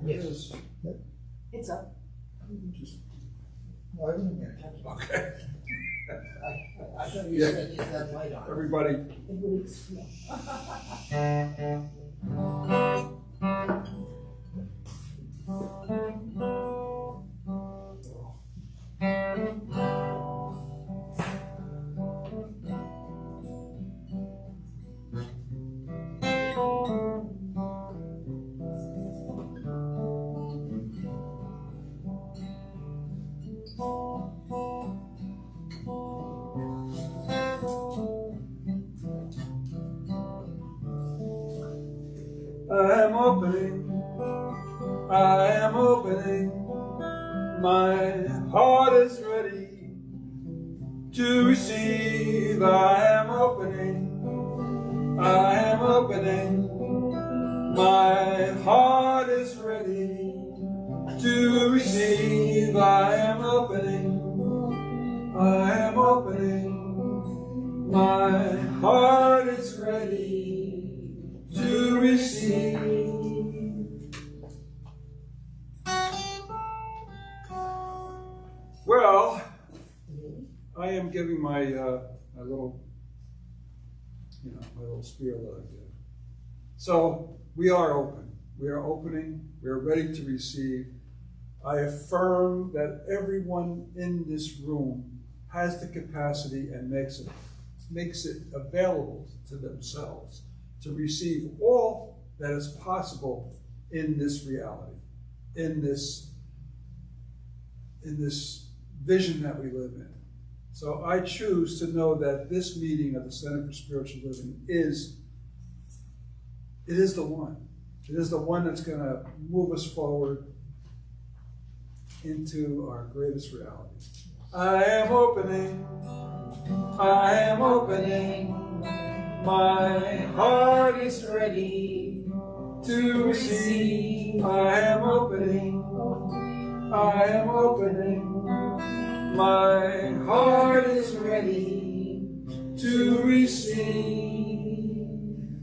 Yes. It's up. Wait a minute. Okay. I thought you said get that light on. Everybody. It would explode. I am opening, my heart is ready to receive. I am opening, my heart is ready to receive. I am opening, my heart is ready to receive. Well, I am giving my my little spiel that I give. So we are open. We are opening. We are ready to receive. I affirm that everyone in this room has the capacity and makes it available to themselves to receive all that is possible in this reality, in this vision that we live in. So I choose to know that this meeting of the Center for Spiritual Living is the one. It is the one that's going to move us forward into our greatest reality. I am opening, my heart is ready to receive. I am opening, my heart is ready to receive.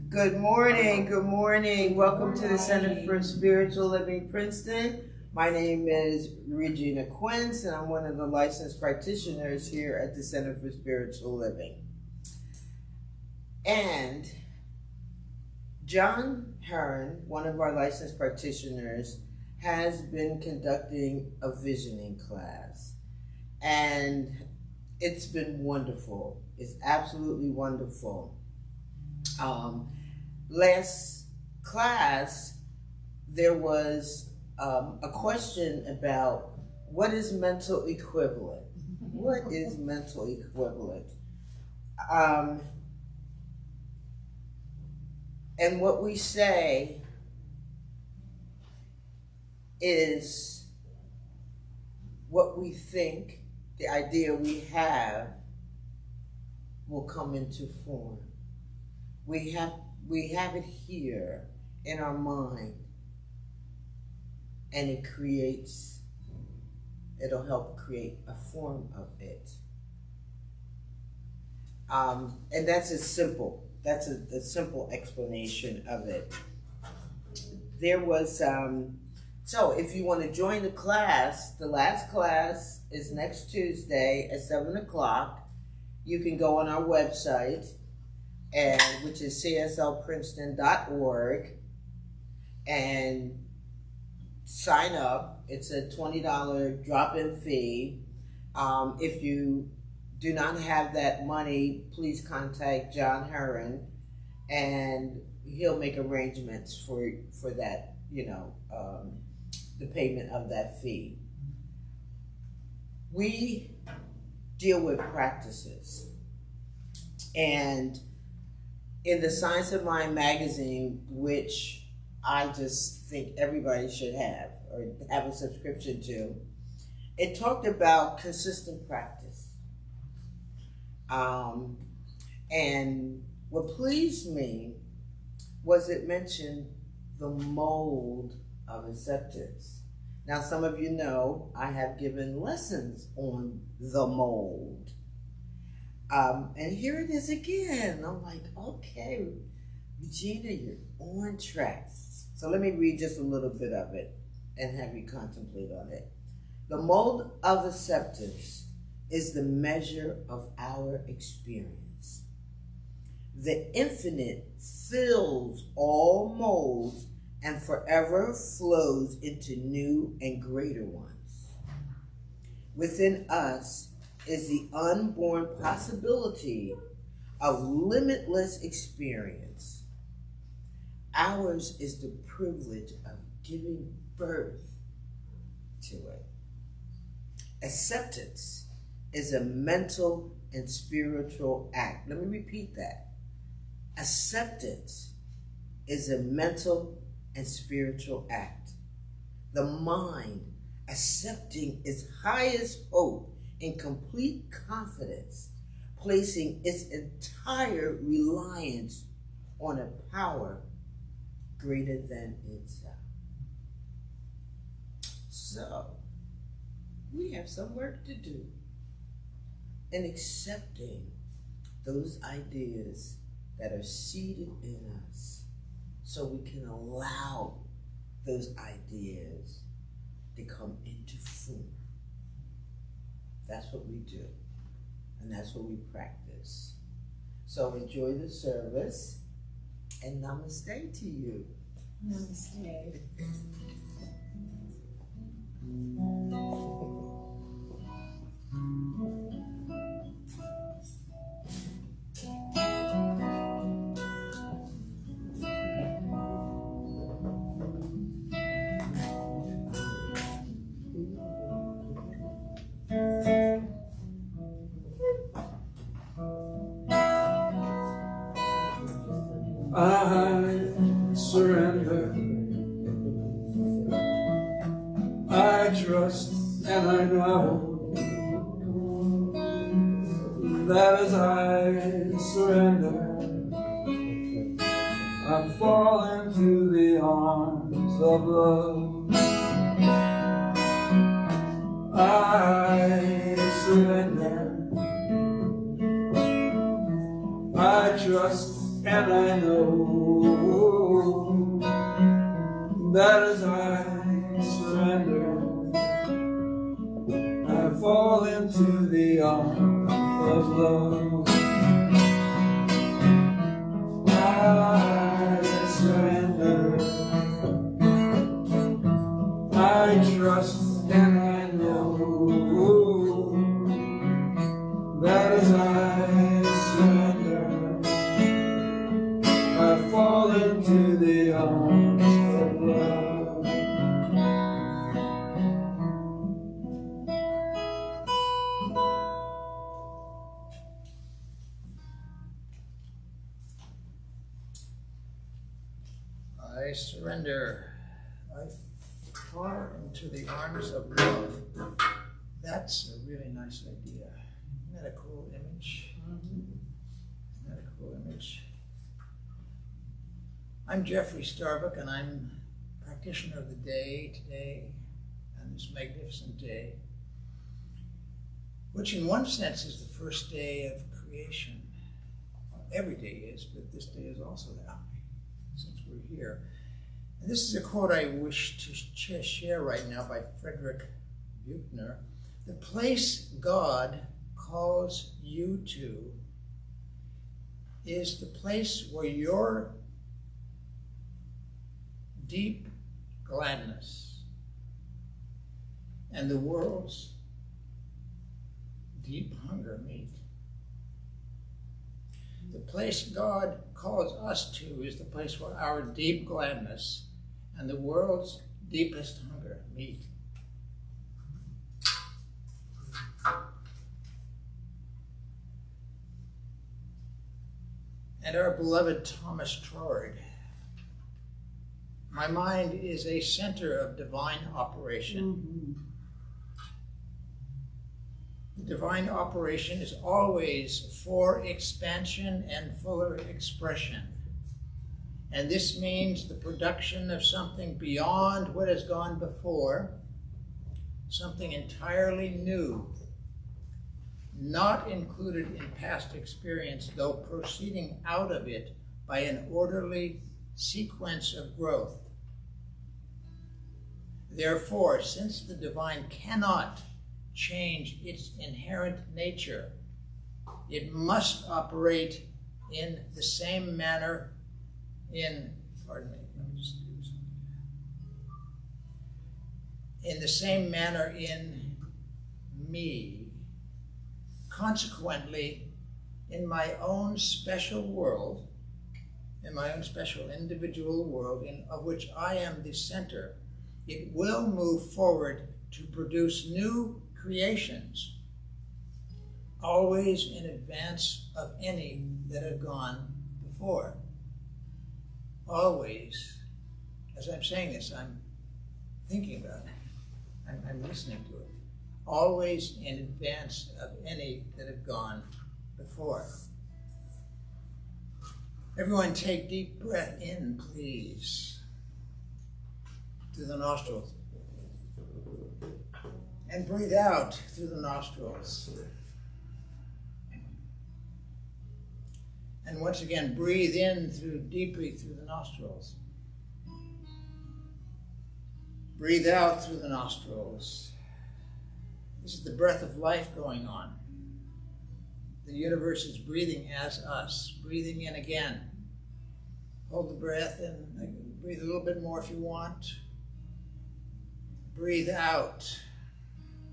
Good morning. Welcome to the Center for Spiritual Living Princeton. My name is Regina Quince, and I'm one of the licensed practitioners here at the Center for Spiritual Living. And John Hearn, one of our licensed practitioners, has been conducting a visioning class. And it's been wonderful. It's absolutely wonderful. Last class, there was a question about what is mental equivalent? What is mental equivalent? And what we say is what we think, the idea we have, will come into form. We have it here in our mind, and it'll help create a form of it. And that's a simple explanation of it. There was, so if you want to join the class, the last class is next Tuesday at 7 o'clock. You can go on our website, which is cslprinceton.org, and sign up. It's a $20 drop-in fee. If you do not have that money, please contact John Hearn, and he'll make arrangements for that, the payment of that fee. We deal with practices, and in the Science of Mind magazine, which I just think everybody should have or have a subscription to, it talked about consistent practice. And what pleased me was it mentioned the mold of acceptance. Now, some of you know I have given lessons on the mold. And here it is again. I'm like, okay, Regina, you're on track. So let me read just a little bit of it. and have you contemplate on it. The mode of acceptance is the measure of our experience. The infinite fills all molds and forever flows into new and greater ones. Within us is the unborn possibility of limitless experience. Ours is the privilege of giving birth to it. Acceptance is a mental and spiritual act. Let me repeat that. Acceptance is a mental and spiritual act. The mind accepting its highest hope in complete confidence, placing its entire reliance on a power greater than itself. So, we have some work to do in accepting those ideas that are seated in us so we can allow those ideas to come into form. That's what we do, and that's what we practice. So enjoy the service, and namaste to you. Namaste. I surrender. I trust and I know that as I surrender, I fall into the arms of love. I surrender. I trust and I know that as I surrender, I fall into the arms of love. I surrender. I trust and I know that as I surrender, I fall into the arms of love. I surrender. I fall into the arms of love. That's a really nice idea. Isn't that a cool image? Isn't that a cool image? I'm Jeffrey Starbuck, and I'm practitioner of the day today, on this magnificent day, which in one sense is the first day of creation. Well, every day is, but this day is also that way, since we're here. And this is a quote I wish to share right now by Frederick Buechner. The place God calls you to is the place where your deep gladness and the world's deep hunger meet. The place God calls us to is the place where our deep gladness and the world's deepest hunger meet. And our beloved Thomas Troyd, my mind is a center of divine operation. The divine operation is always for expansion and fuller expression. And this means the production of something beyond what has gone before, something entirely new, not included in past experience, though proceeding out of it by an orderly sequence of growth. Therefore, since the divine cannot change its inherent nature, it must operate in the same manner in the same manner in me. Consequently, in my own special world, in my own special individual world, of which I am the center, it will move forward to produce new creations, always in advance of any that have gone before. Always. As I'm saying this, I'm thinking about it. I'm listening to it. Always in advance of any that have gone before. Everyone take deep breath in, please, through the nostrils. And breathe out through the nostrils. And once again, breathe in deeply through the nostrils. Breathe out through the nostrils. This is the breath of life going on. The universe is breathing as us. Breathing in again. Hold the breath and breathe a little bit more if you want. Breathe out.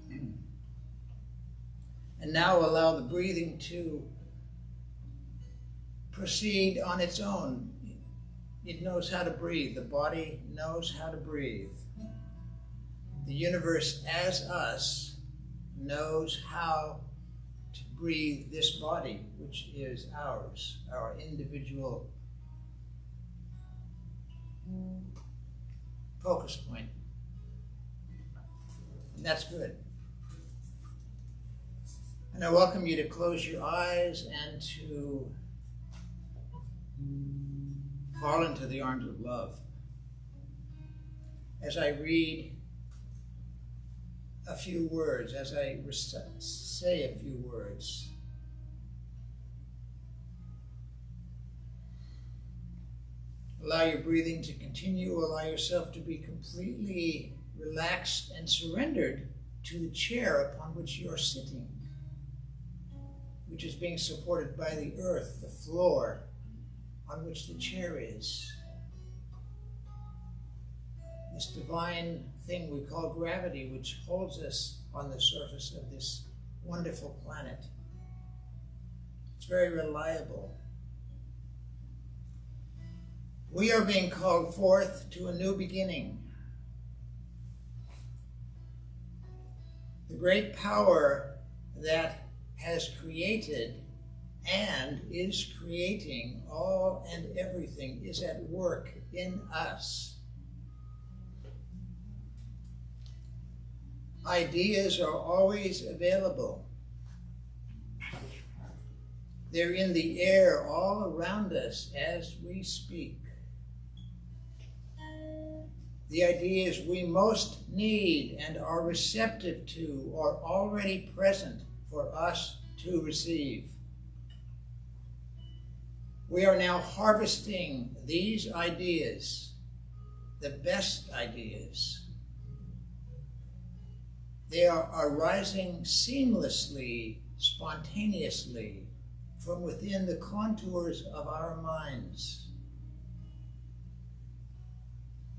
And now allow the breathing to proceed on its own. It knows how to breathe. The body knows how to breathe. The universe as us knows how to breathe this body, which is ours, our individual focus point. And that's good. And I welcome you to close your eyes and to fall into the arms of love. As I read a few words, as I say a few words, allow your breathing to continue. Allow yourself to be completely relaxed and surrendered to the chair upon which you are sitting, which is being supported by the earth, the floor on which the chair is. This divine thing we call gravity, which holds us on the surface of this wonderful planet. It's very reliable. We are being called forth to a new beginning. The great power that has created and is creating all and everything is at work in us. Ideas are always available. They're in the air all around us as we speak. The ideas we most need and are receptive to are already present for us to receive. We are now harvesting these ideas, the best ideas. They are arising seamlessly, spontaneously, from within the contours of our minds.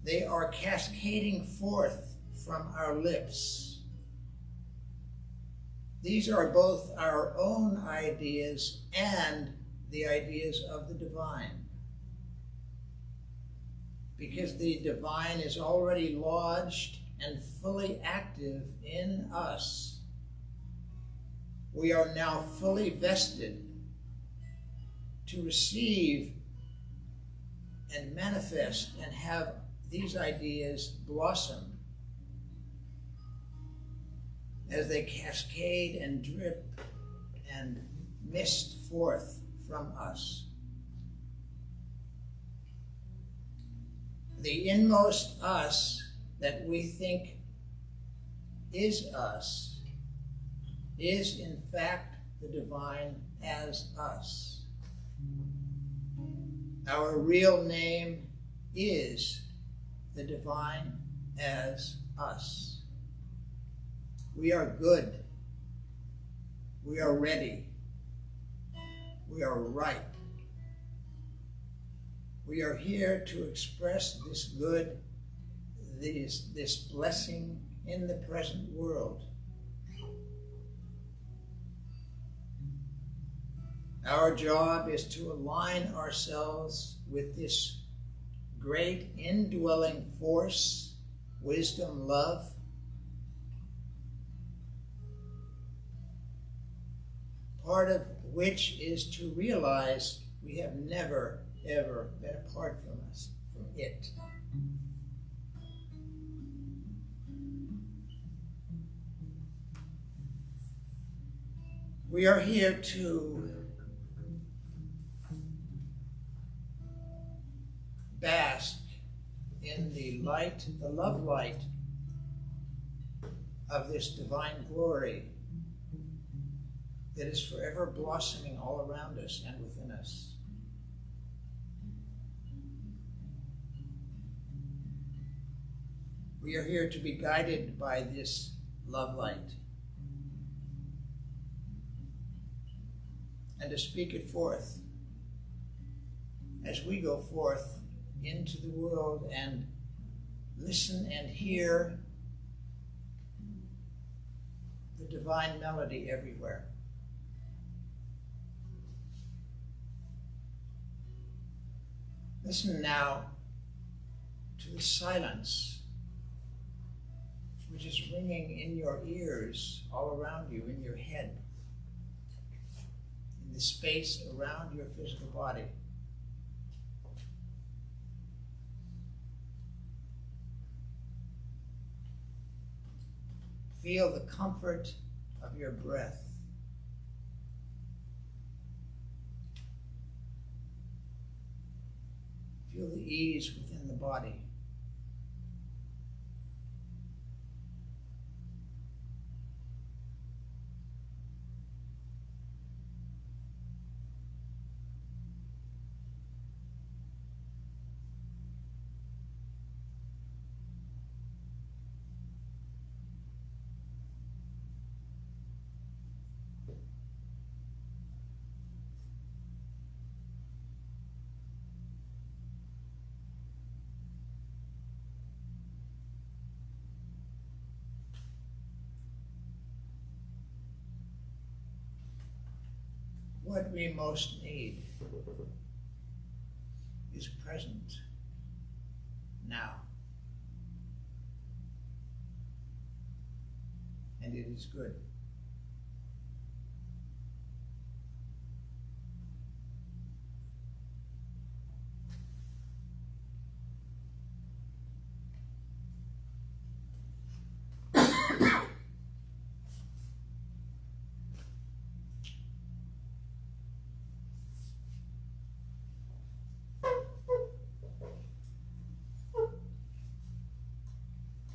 They are cascading forth from our lips. These are both our own ideas and the ideas of the divine. Because the divine is already lodged and fully active in us, we are now fully vested to receive and manifest and have these ideas blossom as they cascade and drip and mist forth from us. The inmost us that we think is us is in fact the divine as us. Our real name is the divine as us. We are good. We are ready. We are ripe. We are here to express this good, this blessing in the present world. Our job is to align ourselves with this great indwelling force, wisdom, love, part of which is to realize we have never, ever been apart from us, from it. We are here to bask in the light, the love light of this divine glory that is forever blossoming all around us and within us. We are here to be guided by this love light and to speak it forth as we go forth into the world and listen and hear the divine melody everywhere. Listen now to the silence which is ringing in your ears, all around you, in your head, in the space around your physical body. Feel the comfort of your breath. Feel the ease within the body. What we most need is present now. And it is good.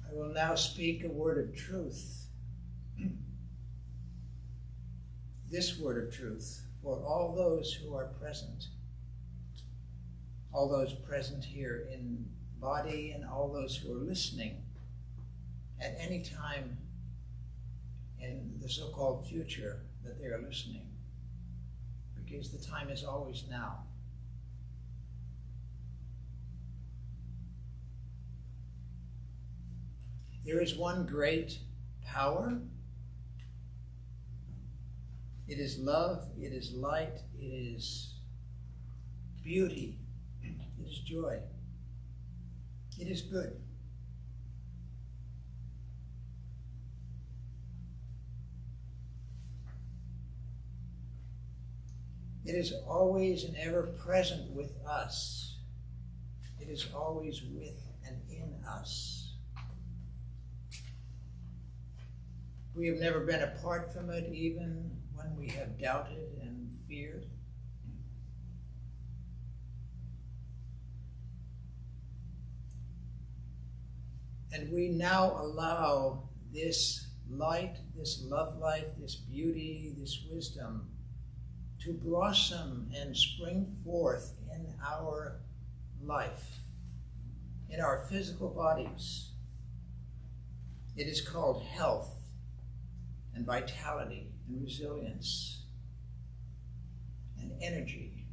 I will now speak a word of truth. This word of truth for all those who are present. All those present here in body and all those who are listening at any time in the so-called future that they are listening. Because the time is always now. There is one great power. It is love, it is light, it is beauty, it is joy, it is good. It is always and ever present with us. It is always with and in us. We have never been apart from it, even when we have doubted and feared. And we now allow this light, this love light, this beauty, this wisdom to blossom and spring forth in our life, in our physical bodies, It is called health and vitality and resilience and energy.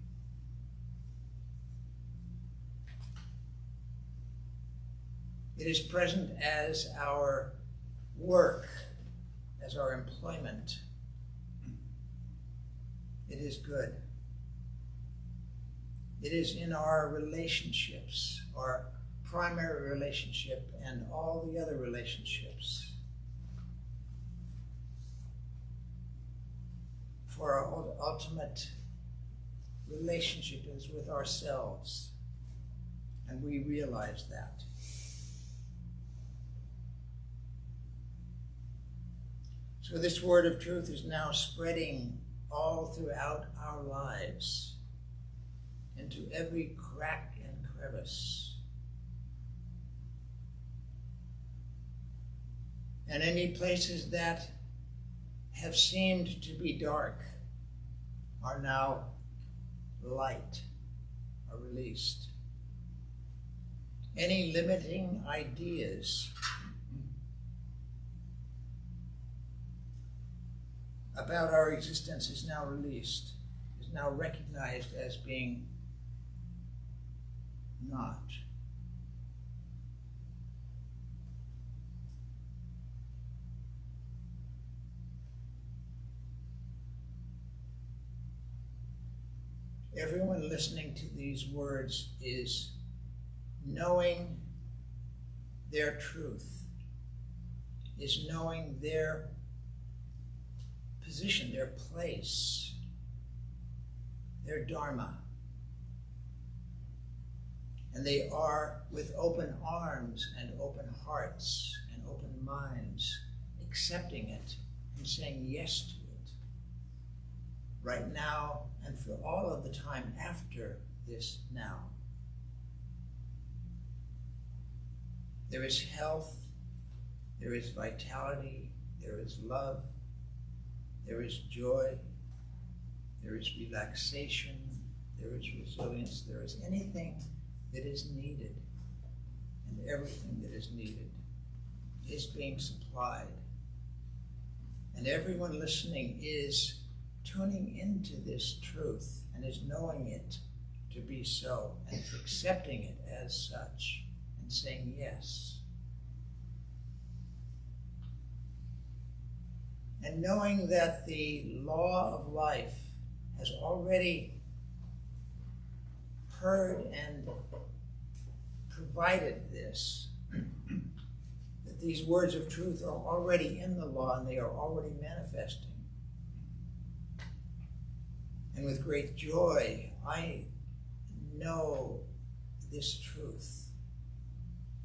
It is present as our work, as our employment. It is good. It is in our relationships, our primary relationship and all the other relationships. For our ultimate relationship is with ourselves, and we realize that. So this word of truth is now spreading all throughout our lives, into every crack and crevice. And any places that have seemed to be dark are now light, are released. Any limiting ideas about our existence is now released, is now recognized as being not. Everyone listening to these words is knowing their truth, is knowing their position, their place, their dharma. And they are, with open arms and open hearts and open minds, accepting it and saying yes to it, right now and for all of the time after this now. There is health, there is vitality, there is love, there is joy, there is relaxation, there is resilience, there is anything that is needed, and everything that is needed is being supplied. And everyone listening is tuning into this truth and is knowing it to be so and accepting it as such and saying yes. And knowing that the law of life has already heard and provided this, that these words of truth are already in the law and they are already manifesting. And with great joy, I know this truth,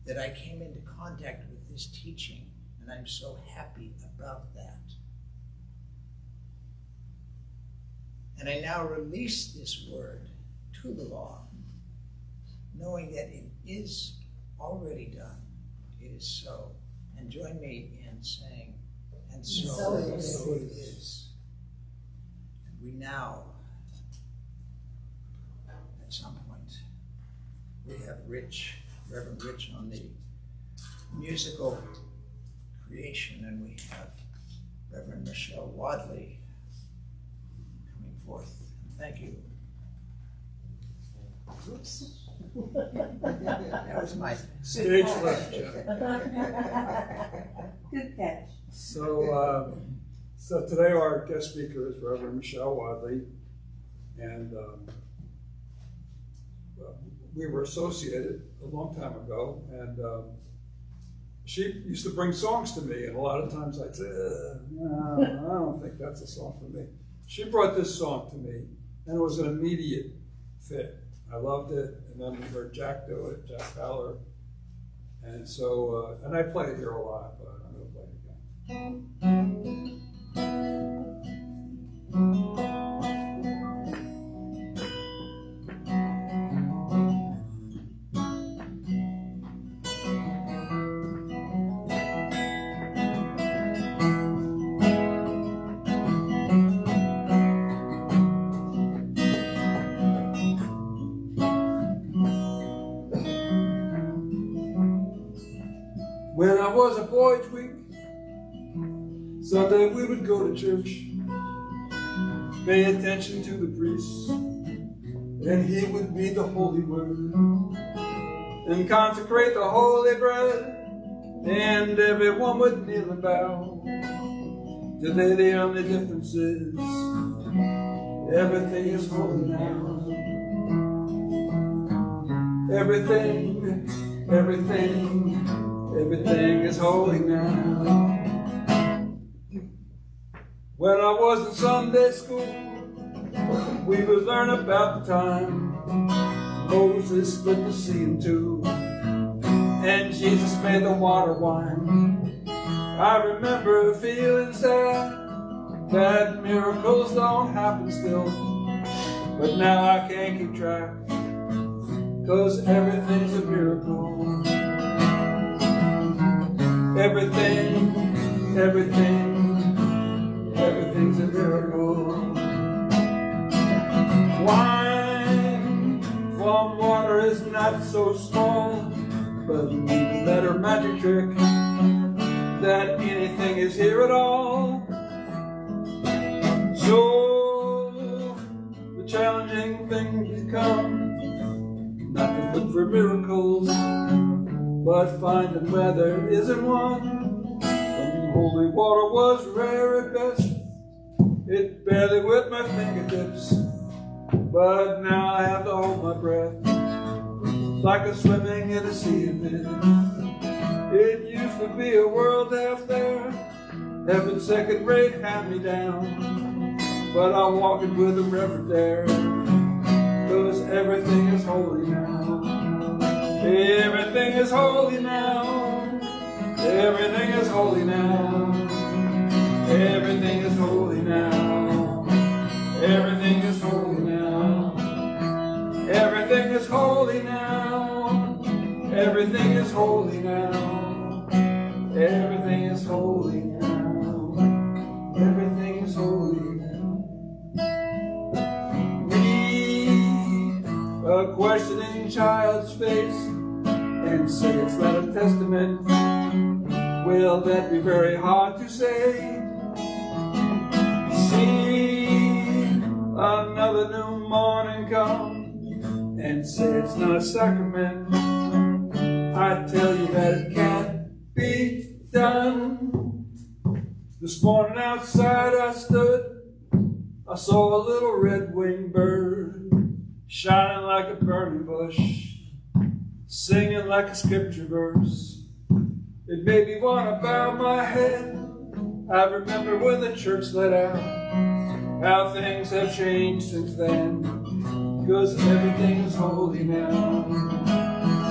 that I came into contact with this teaching, and I'm so happy about that. And I now release this word to the law, knowing that it is already done. It is so. And join me in saying, and so it is. And we now, at some point, we have Reverend Rich on the musical creation, and we have Reverend Michelle Wadley coming forth. Thank you. Oops. That was my Stage left. Good catch. So today our guest speaker is Reverend Michelle Wadley, and we were associated a long time ago, and she used to bring songs to me, and a lot of times I'd say, no, I don't think that's a song for me. She brought this song to me, and it was an immediate fit. I loved it, and then we heard Jack do it, Jack Fowler, and so, and I play it here a lot, but I'm going to play it again. When I was a boy tweak, Sunday we would go to church, pay attention to the priest, and he would read the holy word and consecrate the holy bread, and everyone would kneel and bow. Today the only difference is everything is holy now. Everything is holy now. When I was in Sunday school, we would learn about the time Moses split the sea in two, and Jesus made the water wine. I remember feeling sad that miracles don't happen still, but now I can't keep track, 'cause everything's a miracle. Everything's a miracle. Wine from water is not so small, but we need a better magic trick that anything is here at all. So the challenging thing becomes not to look for miracles, but find them where there isn't one. When holy water was rare at best, it barely wet my fingertips, but now I have to hold my breath, like a swimming in a sea of mist. It used to be a world out there, heaven's second rate hand-me-down, but I walk it with a reverent air, 'cause everything is holy now. Everything is holy now. Everything is holy now. Everything is holy now. Everything is holy now. Everything is holy now. Everything is holy now. Everything is holy now. Everything is holy now. Read a questioning child's face and say it's not a testament. Well, that'd be very hard to say. See another new morning come and say it's not a sacrament. I tell you that it can't be done. This morning outside I stood, I saw a little red-winged bird shining like a burning bush, singing like a scripture verse. It made me want to bow my head. I remember when the church let out, how things have changed since then, 'cause everything is holy now.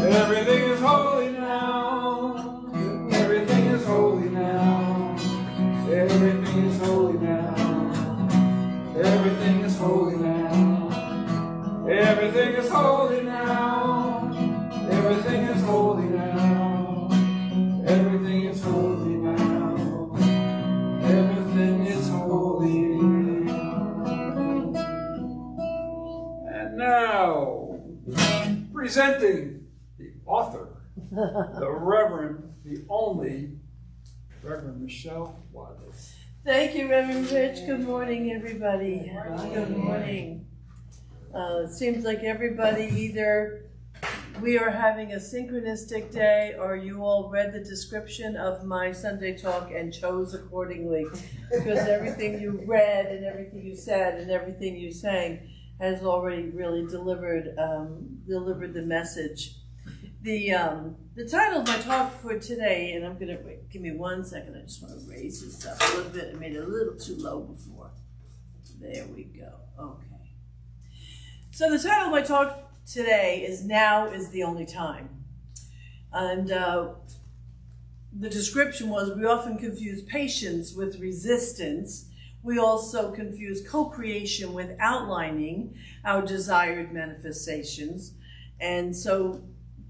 Everything is holy now. Everything is holy now. Everything is holy now. Everything is holy now. Everything is holy now. Everything is holy now. Everything is holy now. Everything is holy. And now, presenting the author, the Reverend, the only Reverend Michelle Wiley. Thank you, Reverend Rich. Good morning, everybody. Good morning. It seems like everybody either we are having a synchronistic day or you all read the description of my Sunday talk and chose accordingly, because everything you read and everything you said and everything you sang has already really delivered the message. The title of my talk for today, and I'm going to, give me 1 second, I just want to raise this up a little bit. I made it a little too low before. There we go. Okay. So the title of my talk today is Now is the Only Time. And the description was, we often confuse patience with resistance. We also confuse co-creation with outlining our desired manifestations. And so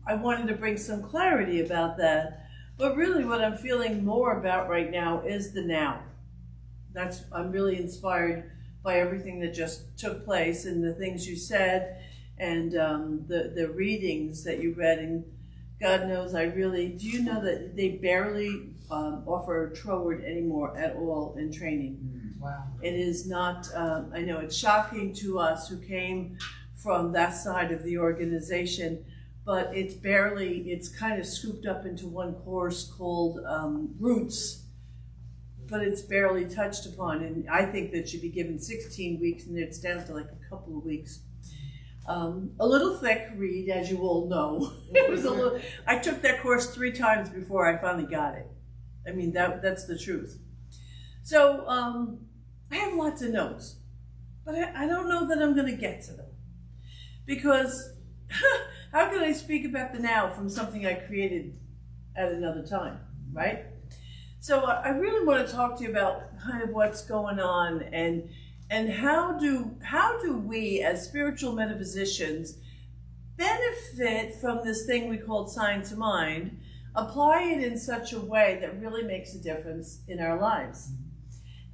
I wanted to bring some clarity about that. But really what I'm feeling more about right now is the now. I'm really inspired by everything that just took place and the things you said and the readings that you read in God knows I really, do you know that they barely offer Troward anymore at all in training? Wow. It is not, I know it's shocking to us who came from that side of the organization, but it's kind of scooped up into one course called Roots, but it's barely touched upon. And I think that should be given 16 weeks, and it's down to like a couple of weeks. A little thick read, as you all know. It was a little. I took that course 3 times before I finally got it. I mean, that's the truth. So I have lots of notes, but I don't know that I'm going to get to them, because how can I speak about the now from something I created at another time, right? So I really want to talk to you about kind of what's going on, and how do we as spiritual metaphysicians benefit from this thing we call science of mind, apply it in such a way that really makes a difference in our lives.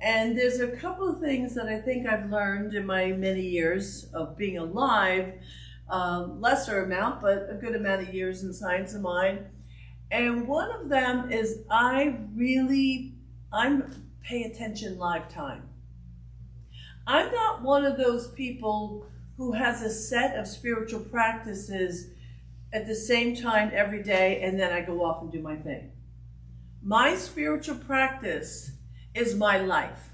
And there's a couple of things that I think I've learned in my many years of being alive, lesser amount, but a good amount of years in science of mind. And one of them is I'm pay attention live time. I'm not one of those people who has a set of spiritual practices at the same time every day and then I go off and do my thing. My spiritual practice is my life.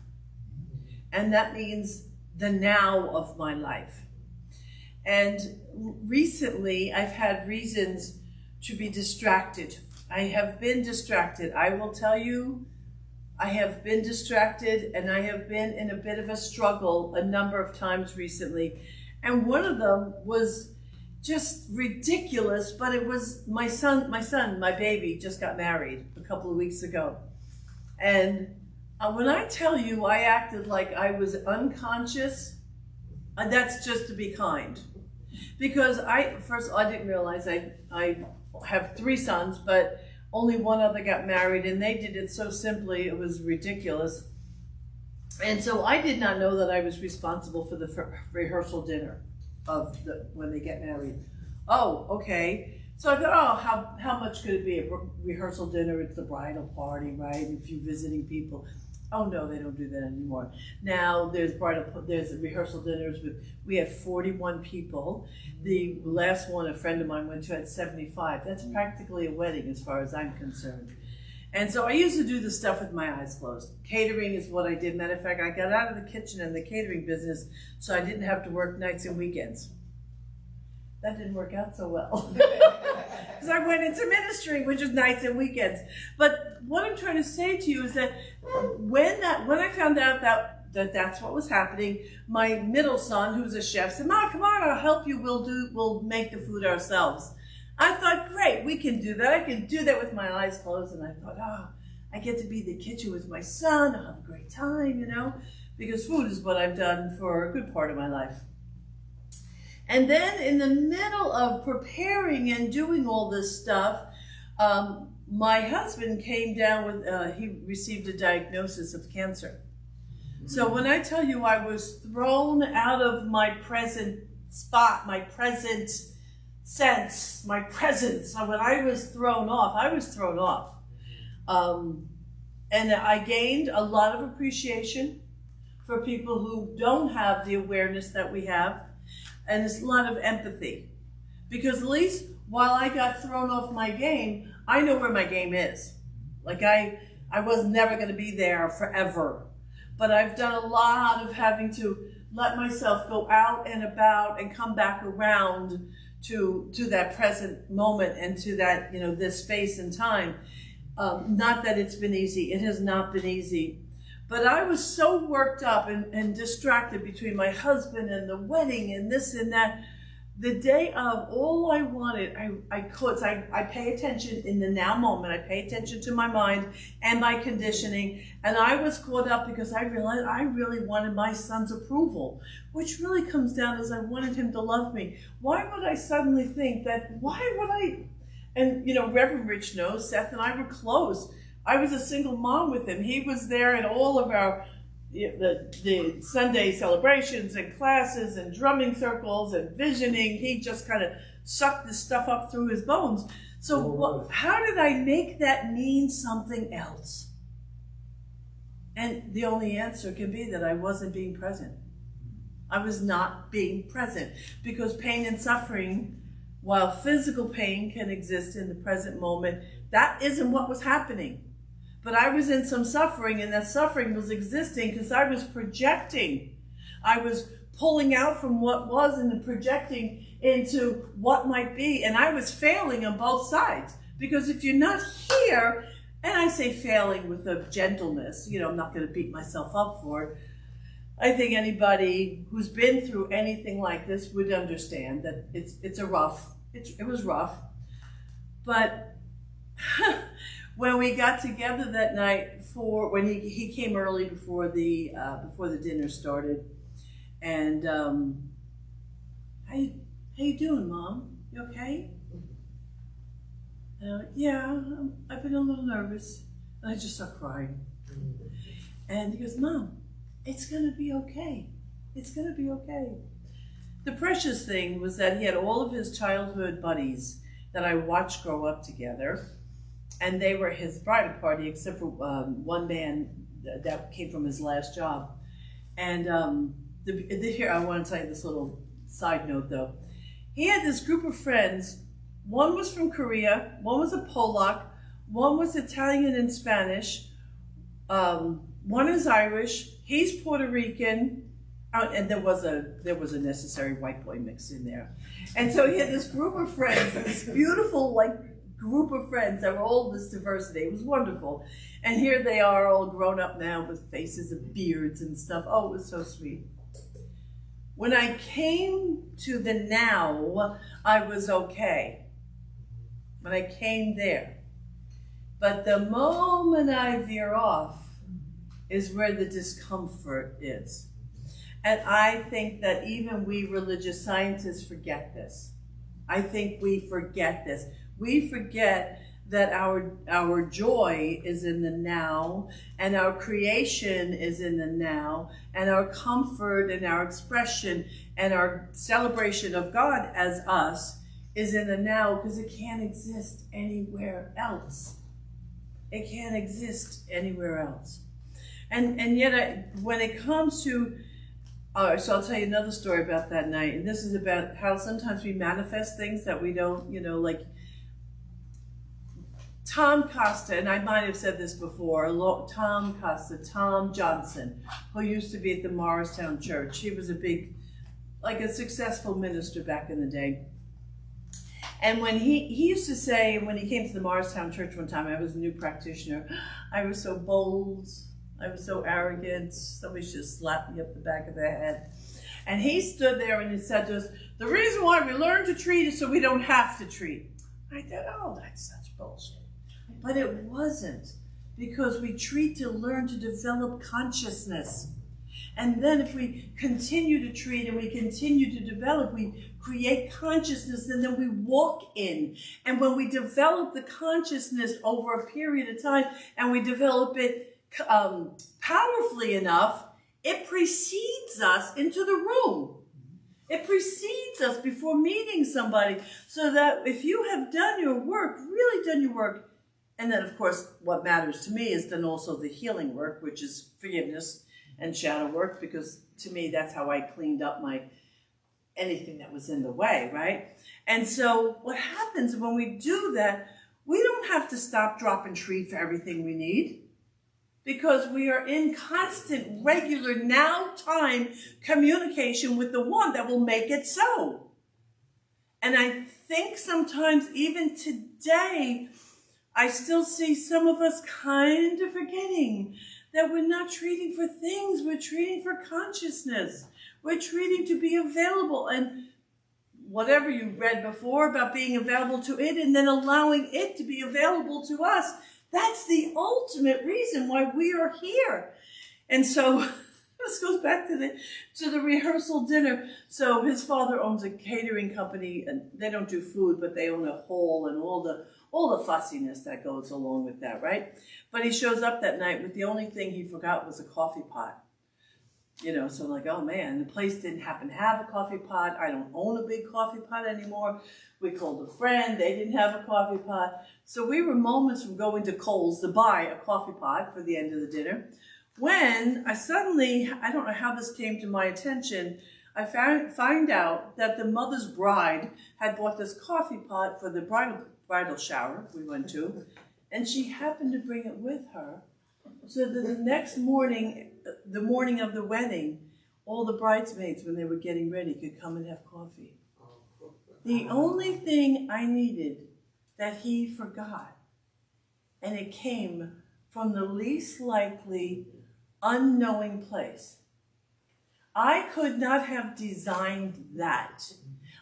And that means the now of my life. And recently I've had reasons to be distracted. I have been distracted. I will tell you, I have been distracted, and I have been in a bit of a struggle a number of times recently. And one of them was just ridiculous, but it was my baby just got married a couple of weeks ago. And when I tell you I acted like I was unconscious, that's just to be kind. Because first of all, I didn't realize I have 3 sons, but only one other got married, and they did it so simply, it was ridiculous. And so I did not know that I was responsible for the rehearsal dinner when they get married. Oh, okay. So I thought, oh, how much could it be? A rehearsal dinner, it's the bridal party, right? A few visiting people. Oh no, they don't do that anymore. Now there's rehearsal dinners we have 41 people. The last one a friend of mine went to had 75. That's practically a wedding as far as I'm concerned. And so I used to do the stuff with my eyes closed. Catering is what I did. Matter of fact, I got out of the kitchen and the catering business so I didn't have to work nights and weekends. That didn't work out so well. Because I went into ministry, which is nights and weekends. But what I'm trying to say to you is that when I found out that's what was happening, my middle son, who's a chef, said, "Mom, come on, I'll help you. We'll make the food ourselves." I thought, great, we can do that. I can do that with my eyes closed. And I thought, I get to be in the kitchen with my son. I'll have a great time, because food is what I've done for a good part of my life. And then in the middle of preparing and doing all this stuff, my husband came down with, he received a diagnosis of cancer. So when I tell you I was thrown out of my present spot, my present sense, my presence, when I was thrown off. And I gained a lot of appreciation for people who don't have the awareness that we have. And it's a lot of empathy, because at least while I got thrown off my game, I know where my game is. Like I was never going to be there forever, but I've done a lot of having to let myself go out and about and come back around to that present moment and to that, this space and time. Not that it's been easy. It has not been easy. But I was so worked up and distracted between my husband and the wedding and this and that. The day of, all I wanted, I pay attention in the now moment. I pay attention to my mind and my conditioning. And I was caught up because I realized I really wanted my son's approval, which really comes down as I wanted him to love me. Why would I suddenly think that, and Reverend Rich knows, Seth and I were close. I was a single mom with him. He was there in all of our the Sunday celebrations and classes and drumming circles and visioning. He just kind of sucked this stuff up through his bones. So how did I make that mean something else? And the only answer can be that I wasn't being present. I was not being present, because pain and suffering, while physical pain can exist in the present moment, that isn't what was happening. But I was in some suffering, and that suffering was existing because I was projecting. I was pulling out from what was and projecting into what might be. And I was failing on both sides. Because if you're not here, and I say failing with a gentleness, I'm not going to beat myself up for it. I think anybody who's been through anything like this would understand that it was rough. But when we got together that night when he came early before the dinner started, and how you doing, Mom? You okay? And I went, yeah, I've been a little nervous. And I just started crying. And he goes, Mom, it's gonna be okay. It's gonna be okay. The precious thing was that he had all of his childhood buddies that I watched grow up together, and they were his bridal party, except for one man that came from his last job. And here I want to tell you this little side note though. He had this group of friends. One was from Korea, one was a Polak, one was Italian and Spanish, one is Irish, he's Puerto Rican, and there was a necessary white boy mixed in there. And so he had this group of friends, this beautiful group of friends that were all this diversity. It was wonderful. And here they are all grown up now with faces and beards and stuff. Oh, it was so sweet. When I came to the now, I was okay. When I came there. But the moment I veer off is where the discomfort is. And I think that even we religious scientists forget this. I think we forget this. We forget that our joy is in the now, and our creation is in the now, and our comfort and our expression and our celebration of God as us is in the now, because it can't exist anywhere else. It can't exist anywhere else. And yet, when it comes to, so I'll tell you another story about that night, and this is about how sometimes we manifest things that we don't, like Tom Costa, and I might have said this before, Tom Johnson, who used to be at the Morristown Church. He was a successful minister back in the day. And when he used to say, when he came to the Morristown Church one time, I was a new practitioner, I was so bold, I was so arrogant, somebody should slap me up the back of the head. And he stood there and he said to us, the reason why we learn to treat is so we don't have to treat. I thought, oh, that's such bullshit. But it wasn't, because we treat to learn to develop consciousness. And then if we continue to treat and we continue to develop, we create consciousness, and then we walk in. And when we develop the consciousness over a period of time, and we develop it powerfully enough, it precedes us into the room. It precedes us before meeting somebody, so that if you have done your work, really done your work, and then of course what matters to me is then also the healing work, which is forgiveness and shadow work, because to me that's how I cleaned up anything that was in the way, right? And so what happens when we do that, we don't have to stop, drop, and treat for everything we need, because we are in constant, regular, now time communication with the one that will make it so. And I think sometimes, even today, I still see some of us kind of forgetting that we're not treating for things, we're treating for consciousness. We're treating to be available, and whatever you read before about being available to it and then allowing it to be available to us, that's the ultimate reason why we are here. And so this goes back to the rehearsal dinner. So his father owns a catering company, and they don't do food, but they own a hall and all the fussiness that goes along with that, right? But he shows up that night with the only thing he forgot was a coffee pot. So I'm like, oh man, the place didn't happen to have a coffee pot. I don't own a big coffee pot anymore. We called a friend, they didn't have a coffee pot. So we were moments from going to Kohl's to buy a coffee pot for the end of the dinner, when I suddenly, I don't know how this came to my attention, I find out that the mother's bride had bought this coffee pot for the bridal shower we went to, and she happened to bring it with her, so that the next morning, the morning of the wedding, all the bridesmaids, when they were getting ready, could come and have coffee. The only thing I needed that he forgot, and it came from the least likely, unknowing place. I could not have designed that.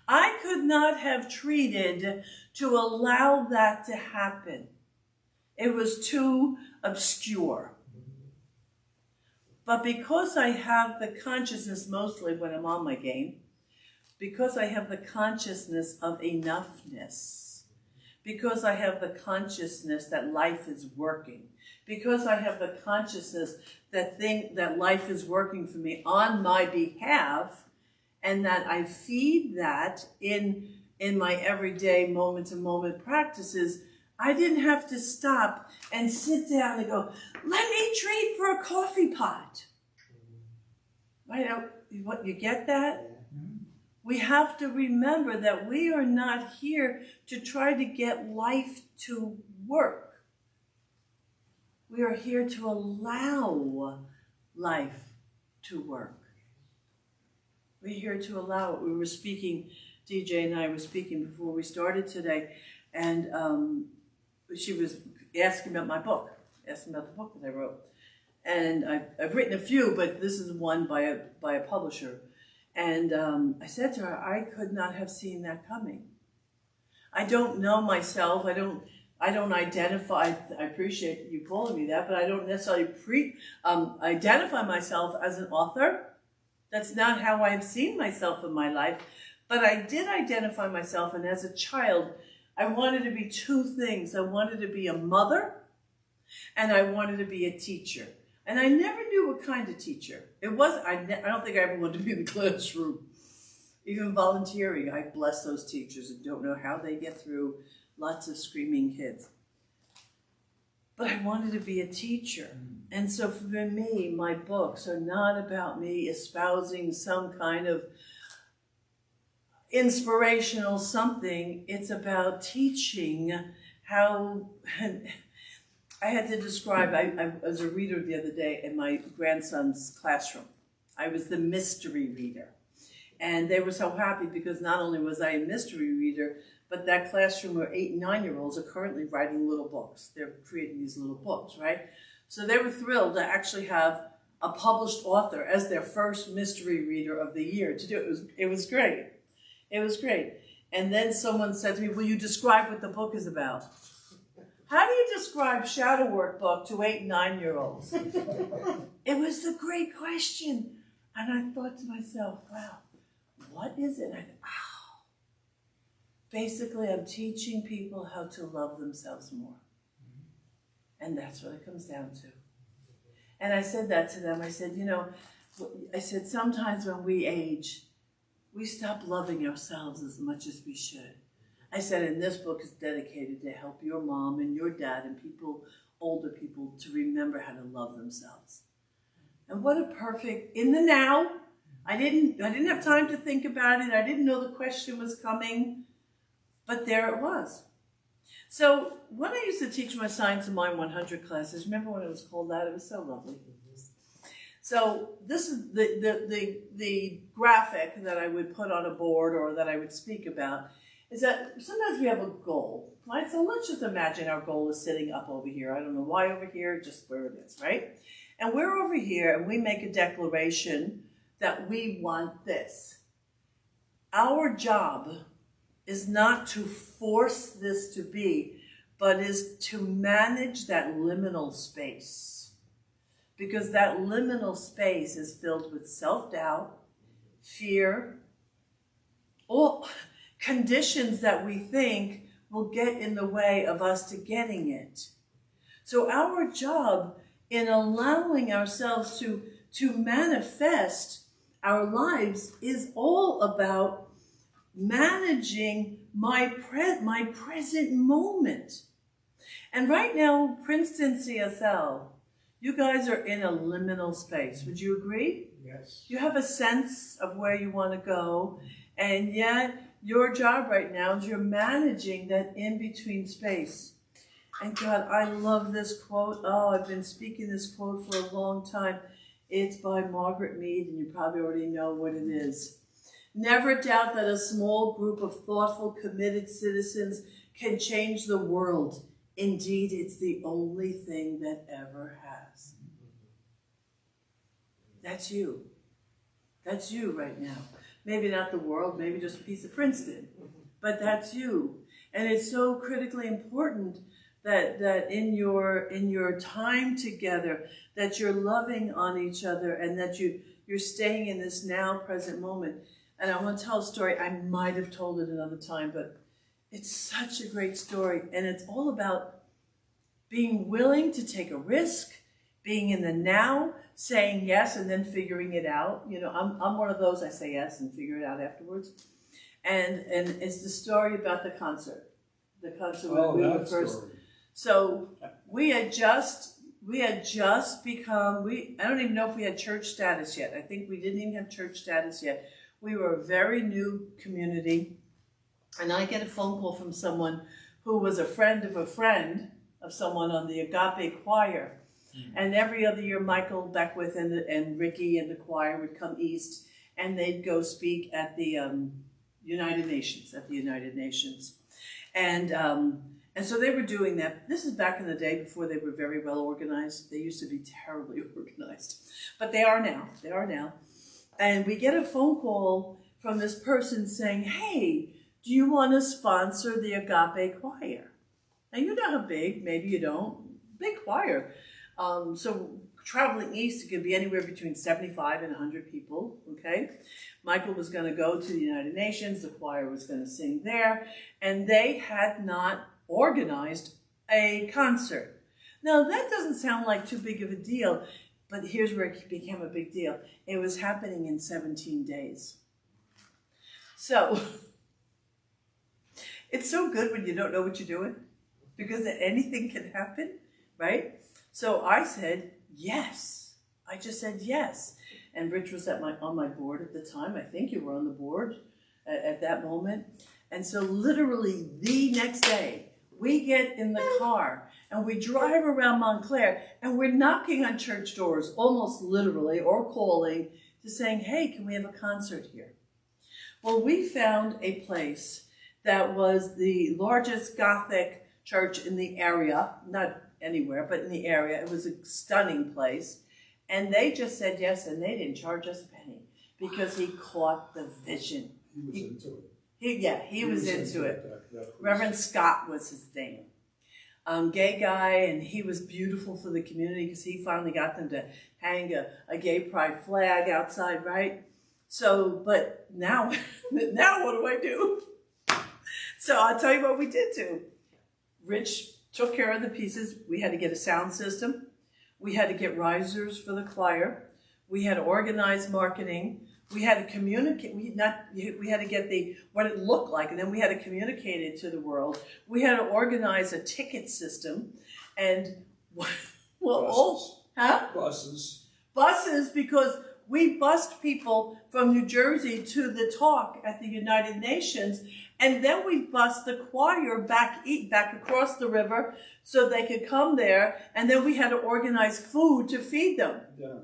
I could not have treated to allow that to happen. It was too obscure. But because I have the consciousness, mostly when I'm on my game, because I have the consciousness of enoughness, because I have the consciousness that life is working, because I have the consciousness that life is working for me on my behalf, and that I feed that in my everyday moment-to-moment practices, I didn't have to stop and sit down and go, let me trade for a coffee pot. Right? What, you get that? We have to remember that we are not here to try to get life to work. We are here to allow life to work. We're here to allow it. We were speaking, DJ and I were speaking before we started today, and she was asking about my book, asking about the book that I wrote. And I've written a few, but this is one by a publisher. And I said to her, I could not have seen that coming. I don't know myself. I don't identify. I appreciate you calling me that, but I don't necessarily identify myself as an author. That's not how I've seen myself in my life. But I did identify myself, and as a child, I wanted to be two things. I wanted to be a mother, and I wanted to be a teacher. And I never knew what kind of teacher. I don't think I ever wanted to be in the classroom. Even volunteering, I bless those teachers and don't know how they get through lots of screaming kids. But I wanted to be a teacher. And so for me, my books are not about me espousing some kind of inspirational something. It's about teaching how... I had to describe, I was a reader the other day in my grandson's classroom. I was the mystery reader. And they were so happy because not only was I a mystery reader, but that classroom where 8 and 9-year-olds are currently writing little books. They're creating these little books, right? So they were thrilled to actually have a published author as their first mystery reader of the year to do it. It was great. It was great. And then someone said to me, will you describe what the book is about? How do you describe shadow work book to 8 and 9-year-olds? It was a great question. And I thought to myself, wow, what is it? And I thought, oh. Basically, I'm teaching people how to love themselves more. And that's what it comes down to. And I said that to them. I said, sometimes when we age, we stop loving ourselves as much as we should. I said, and this book is dedicated to help your mom and your dad and older people to remember how to love themselves. And what a perfect, in the now, I didn't have time to think about it. I didn't know the question was coming, but there it was. So when I used to teach my Science of Mind 100 classes, remember when it was called that? It was so lovely. So this is the graphic that I would put on a board or that I would speak about, is that sometimes we have a goal, right? So let's just imagine our goal is sitting up over here. I don't know why over here, just where it is, right? And we're over here and we make a declaration that we want this. Our job is not to force this to be, but is to manage that liminal space. Because that liminal space is filled with self-doubt, fear, all conditions that we think will get in the way of us to getting it. So our job in allowing ourselves to to manifest our lives is all about managing my present moment. And right now, Princeton CSL, you guys are in a liminal space. Would you agree? Yes. You have a sense of where you want to go, and yet your job right now is you're managing that in-between space. And God, I love this quote. Oh, I've been speaking this quote for a long time. It's by Margaret Mead, and you probably already know what it is. Never doubt that a small group of thoughtful, committed citizens can change the world. Indeed, it's the only thing that ever has. That's you. That's you right now. Maybe not the world, maybe just a piece of Princeton, but that's you. And it's so critically important that in your time together, that you're loving on each other and that you're staying in this now present moment. And I want to tell a story. I might have told it another time, but it's such a great story. And it's all about being willing to take a risk, being in the now, saying yes, and then figuring it out. You know, I'm one of those, I say yes and figure it out afterwards. And it's the story about the concert. The concert when we were first. Story. So we had just become, I don't even know if we had church status yet. I think we didn't even have church status yet. We were a very new community. And I get a phone call from someone who was a friend of someone on the Agape choir. Mm-hmm. And every other year, Michael Beckwith and Ricky and the choir would come east, and they'd go speak at the United Nations, And so they were doing that. This is back in the day before they were very well organized. They used to be terribly organized, but they are now. And we get a phone call from this person saying, hey, do you want to sponsor the Agape choir? Now, you know how big, maybe you don't, big choir. So traveling east, it could be anywhere between 75 and 100 people, okay? Michael was going to go to the United Nations, the choir was going to sing there, and they had not organized a concert. Now, that doesn't sound like too big of a deal, but here's where it became a big deal. It was happening in 17 days. So, it's so good when you don't know what you're doing, because anything can happen, right? So I said, yes. I just said yes. And Rich was on my board at the time. I think you were on the board at that moment. And so literally the next day, we get in the car and we drive around Montclair and we're knocking on church doors, almost literally, or calling to saying, hey, can we have a concert here? Well, we found a place that was the largest Gothic church in the area, not anywhere, but in the area. It was a stunning place. And they just said yes, and they didn't charge us a penny because he caught the vision. He was into it. He was into it. That Reverend Scott was his name. Gay guy, and he was beautiful for the community because he finally got them to hang a gay pride flag outside, right? So, but now what do I do? So I'll tell you what we did do. Rich took care of the pieces. We had to get a sound system. We had to get risers for the choir. We had to organize marketing. We had to communicate. We had to get what it looked like, and then we had to communicate it to the world. We had to organize a ticket system, and buses, because we bussed people from New Jersey to the talk at the United Nations, and then we bussed the choir back across the river so they could come there, and then we had to organize food to feed them. Yeah.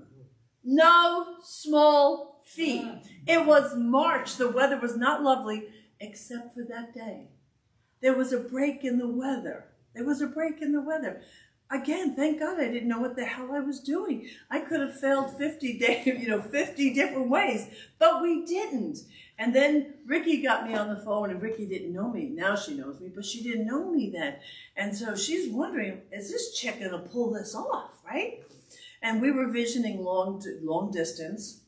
No small feat. It was March. The weather was not lovely, except for that day. There was a break in the weather. Again, thank God I didn't know what the hell I was doing. I could have failed 50 different ways, but we didn't. And then Ricky got me on the phone, and Ricky didn't know me. Now she knows me, but she didn't know me then. And so she's wondering, is this chick going to pull this off, right? And we were visioning long distance,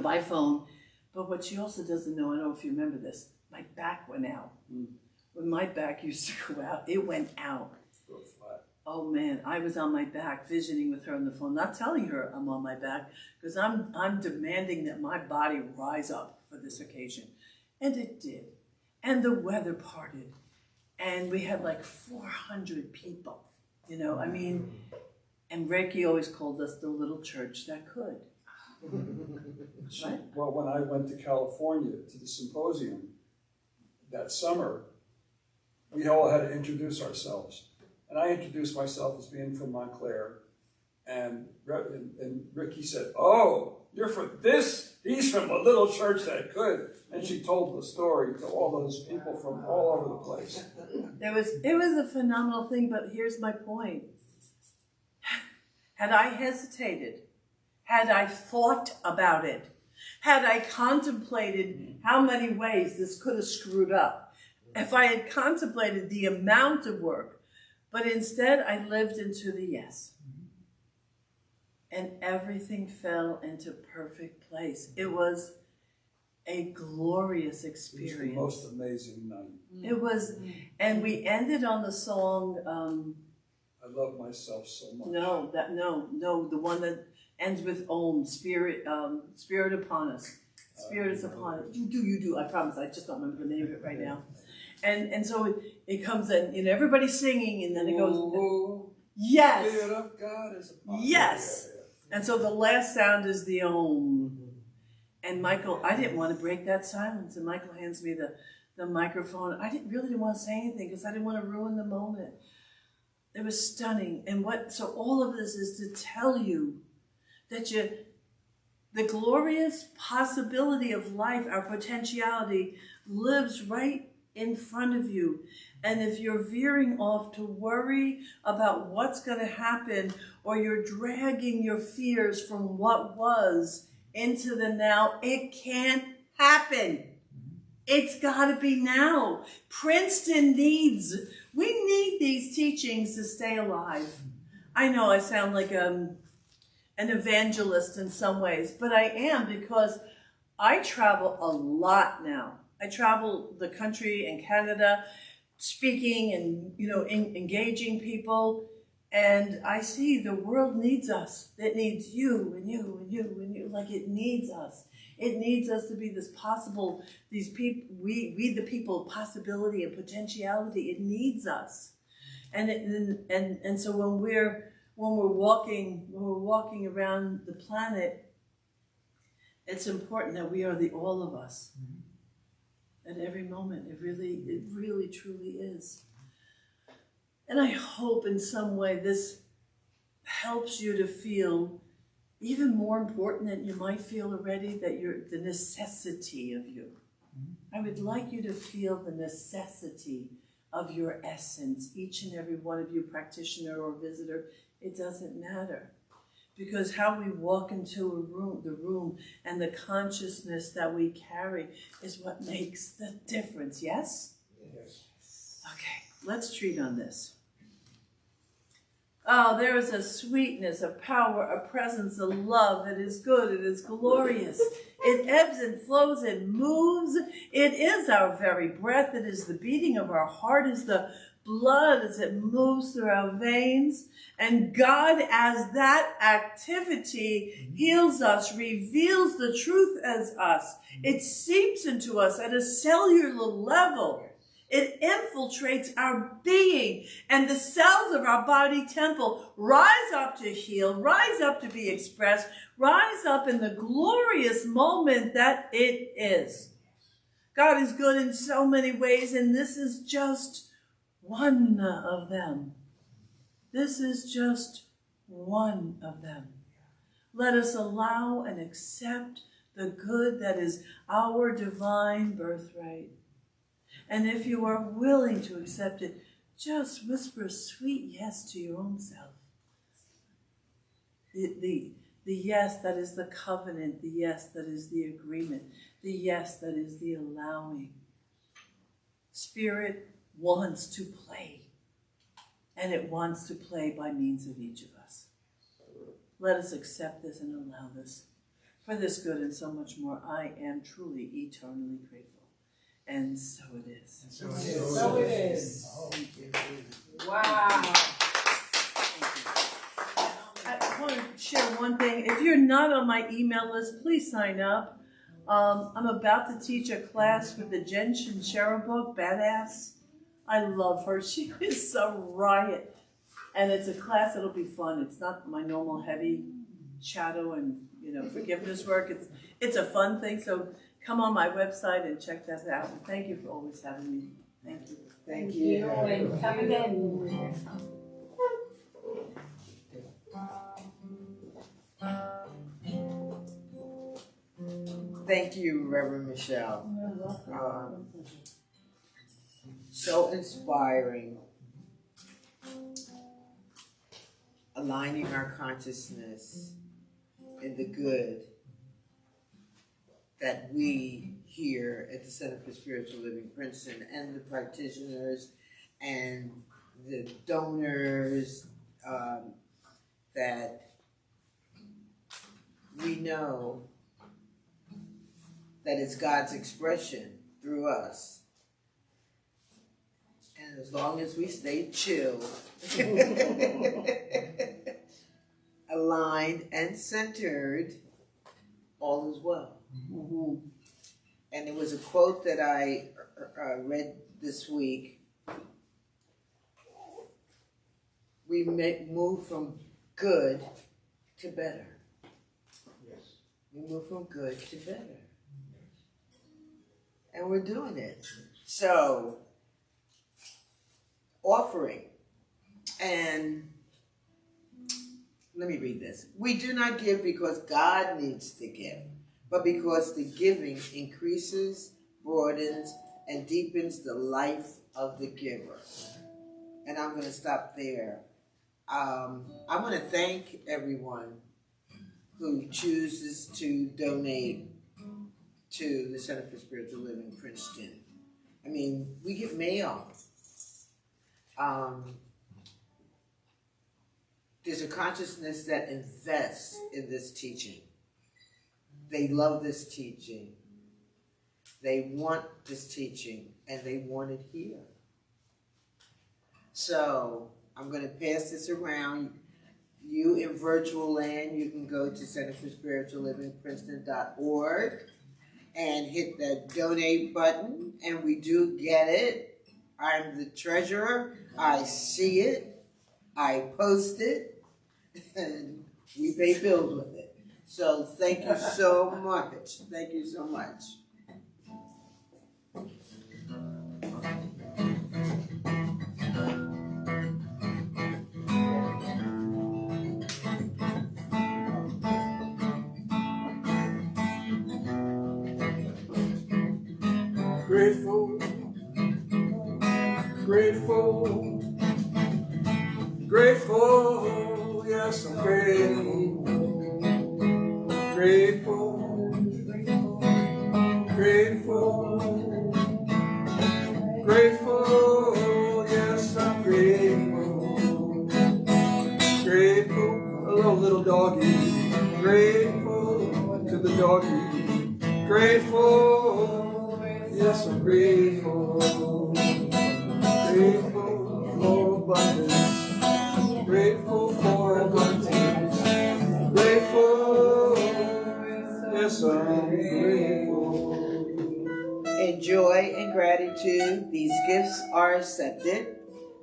by phone. But what she also doesn't know, I don't know if you remember this, my back went out. When my back used to go out, it went out. oh man, I was on my back visiting with her on the phone, not telling her I'm on my back, because I'm demanding that my body rise up for this occasion. And it did. And the weather parted. And we had like 400 people, you know, I mean, and Reiki always called us the little church that could. Right? Well, when I went to California to the symposium that summer, we all had to introduce ourselves. And I introduced myself as being from Montclair. And Ricky said, oh, you're from this? He's from a little church that could. And she told the story to all those people from all over the place. It was a phenomenal thing, but here's my point. Had I hesitated, had I thought about it, had I contemplated how many ways this could have screwed up, if I had contemplated the amount of work, but instead I lived into the yes. And everything fell into perfect place. It was a glorious experience. It was the most amazing night. It was, and we ended on the song, I love myself so much. no, the one that ends with Om, Spirit upon us. Spirit is upon us. You do, I promise. I just don't remember the name of it right now. And so it comes in, and everybody's singing, and then it goes, yes. Spirit of God is upon us. Yes. And so the last sound is the Om. And Michael, I didn't want to break that silence, and Michael hands me the microphone. I really didn't want to say anything because I didn't want to ruin the moment. It was stunning. And so all of this is to tell you that the glorious possibility of life, our potentiality, lives right in front of you. And if you're veering off to worry about what's going to happen, or you're dragging your fears from what was into the now, it can't happen. It's got to be now. Princeton we need these teachings to stay alive. I know I sound like an evangelist in some ways, but I am, because I travel a lot now. I travel the country and Canada, speaking and, engaging people. And I see the world needs us. It needs you and you and you and you. Like, it needs us. It needs us to be these people, we the people of possibility and potentiality. It needs us. And so when we're walking around the planet, it's important that we are the all of us. At every moment, it really truly is. And I hope in some way this helps you to feel even more important than you might feel already, that the necessity of you. I would like you to feel the necessity of your essence, each and every one of you, practitioner or visitor. It doesn't matter. Because how we walk into the room and the consciousness that we carry is what makes the difference, yes? Yes. Okay, let's treat on this. Oh, there is a sweetness, a power, a presence, a love. It is good, it is glorious. It ebbs and flows, it moves. It is our very breath. It is the beating of our heart, is the blood as it moves through our veins. And God, as that activity heals us, reveals the truth as us. It seeps into us at a cellular level. It infiltrates our being, and the cells of our body temple rise up to heal, rise up to be expressed, rise up in the glorious moment that it is. God is good in so many ways, and this is just one of them. This is just one of them. Let us allow and accept the good that is our divine birthright. And if you are willing to accept it, just whisper a sweet yes to your own self. The yes that is the covenant, the yes that is the agreement, the yes that is the allowing. Spirit wants to play, and it wants to play by means of each of us. Let us accept this and allow this. For this good and so much more, I am truly eternally grateful. And so it is. So it is. Thank you. Wow. share one thing. If you're not on my email list, please sign up. I'm about to teach a class with the Jen Shinshera book, Badass. I love her. She is a riot. And it's a class that'll be fun. It's not my normal heavy shadow and, forgiveness work. It's a fun thing. So come on my website and check that out. And thank you for always having me. Thank you. Thank you. And come again. Thank you, Reverend Michelle. So inspiring. Aligning our consciousness in the good that we here at the Center for Spiritual Living Princeton and the practitioners and the donors that we know that it's God's expression through us. And as long as we stay chill, aligned and centered, all is well. Mm-hmm. And it was a quote that I read this week. We move from good to better. Yes. We move from good to better. And we're doing it. So, offering. And let me read this. We do not give because God needs to give, but because the giving increases, broadens, and deepens the life of the giver. And I'm going to stop there. I want to thank everyone who chooses to donate to the Center for Spiritual Living Princeton. I mean, we get mail. There's a consciousness that invests in this teaching. They love this teaching. They want this teaching, and they want it here. So I'm going to pass this around. You in virtual land, you can go to centerforspirituallivingprinceton.org and hit that donate button, and we do get it. I'm the treasurer. I see it. I post it, and we pay bills with it. So thank you so much. Thank you so much. Grateful, grateful, grateful, yes, I'm grateful. Grateful, grateful, grateful, yes, I'm grateful. Grateful, hello little doggy. Grateful to the doggy. Grateful, yes, I'm grateful. Grateful for abundance. Grateful for abundance. Grateful, yes, I'm grateful. In joy and gratitude, these gifts are accepted,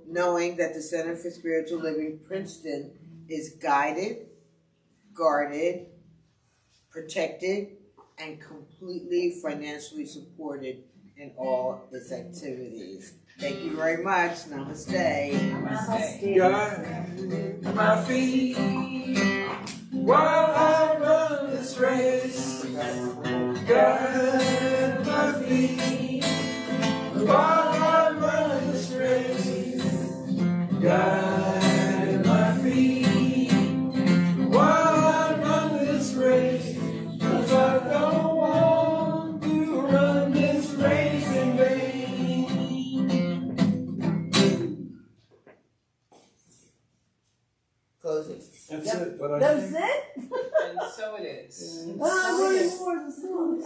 knowing that the Center for Spiritual Living Princeton is guided, guarded, protected, and completely financially supported in all its activities. Thank you very much. Namaste. Guide my feet while I run this race. Guide my feet while I run this race. Guide my feet while I run this race. 'Cause I don't want to run this race in vain. Close it. That's it. But I That's think it? And so it is. I wanted more of the song.